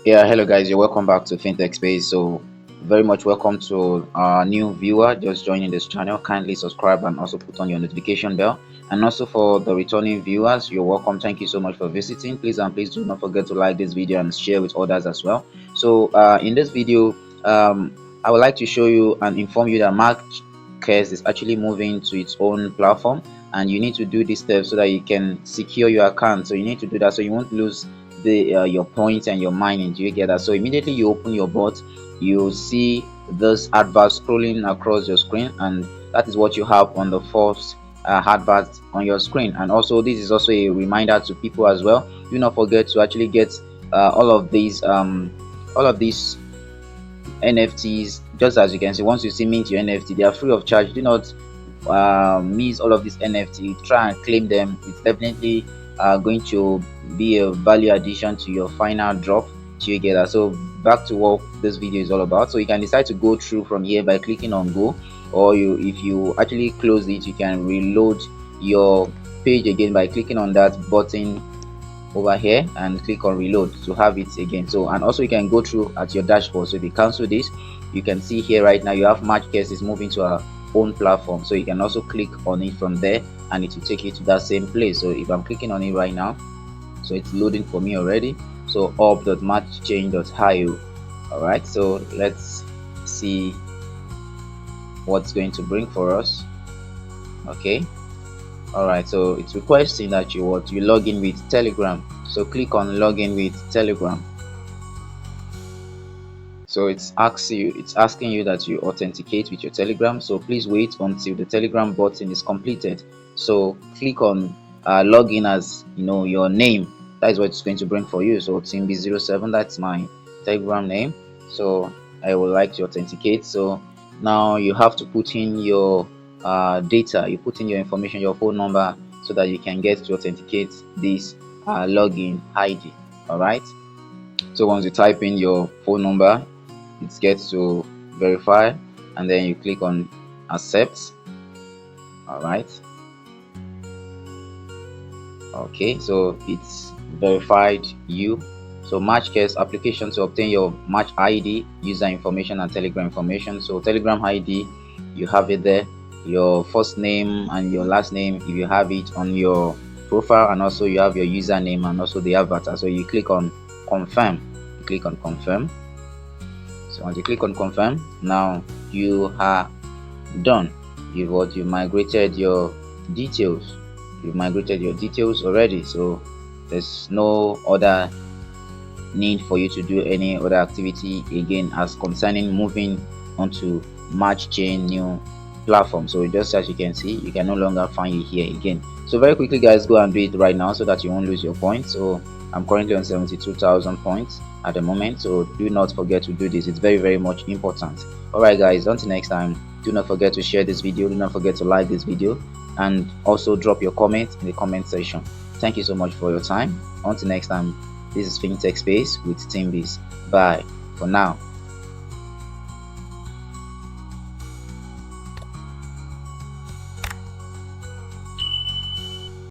Yeah, hello guys, you're welcome back to FinTech Space. So, very much welcome to our new viewer just joining this channel. Kindly subscribe and also put on your notification bell. And also for the returning viewers, you're welcome. Thank you so much for visiting. Please do not forget to like this video and share with others as well. So, in this video, I would like to show you and inform you that MATCHQUEST is actually moving to its own platform, and you need to do this step so that you can secure your account. So you need to do that so you won't lose your points and your mining. Do you get that? So immediately you open your bot, you see this advert scrolling across your screen, and that is what you have on the first advert on your screen. And also this is also a reminder to people as well. Do not forget to actually get all of these NFTs. Just as you can see, once you see mint your NFT, they are free of charge. Do not miss all of these NFT. Try and claim them. It's definitely going to be a value addition to your final drop together. So back to what this video is all about. So you can decide to go through from here by clicking on go, or if you actually close it, you can reload your page again by clicking on that button over here and click on reload to have it again. So, and also you can go through at your dashboard. So if you cancel this, you can see here right now you have MATCHQUEST is moving to our own platform. So you can also click on it from there and it will take you to that same place. So if I'm clicking on it right now, so it's loading for me already. So up.matchchain.io. all right, so let's see what's going to bring for us. Okay, all right, so it's requesting that you log in with Telegram. So click on login with Telegram. So it's asking you that you authenticate with your Telegram. So please wait until the Telegram button is completed. So click on login as your name. That is what it's going to bring for you. So TeamB07, that's my Telegram name. So I would like to authenticate. So now you have to put in your data. You put in your information, your phone number, so that you can get to authenticate this login ID. All right, so once you type in your phone number, it gets to verify, and then you click on accept. All right, okay, so it's verified you. So MATCHQUEST application to obtain your match ID, user information, and Telegram information. So Telegram ID, you have it there, your first name and your last name if you have it on your profile, and also you have your username and also the avatar. So you click on confirm. You click on confirm. So once you click on confirm, now you are done. You migrated your details. You've migrated your details already. So there's no other need for you to do any other activity again as concerning moving onto MATCHQUEST new platform. So just as you can see, you can no longer find it here again. So very quickly guys, go and do it right now so that you won't lose your points. So I'm currently on 72,000 points at the moment, so do not forget to do this. It's very much important. All right guys, until next time, do not forget to share this video, do not forget to like this video, and also drop your comments in the comment section. Thank you so much for your time. Until next time, this is FinTech Space with TeamBiz. Bye for now.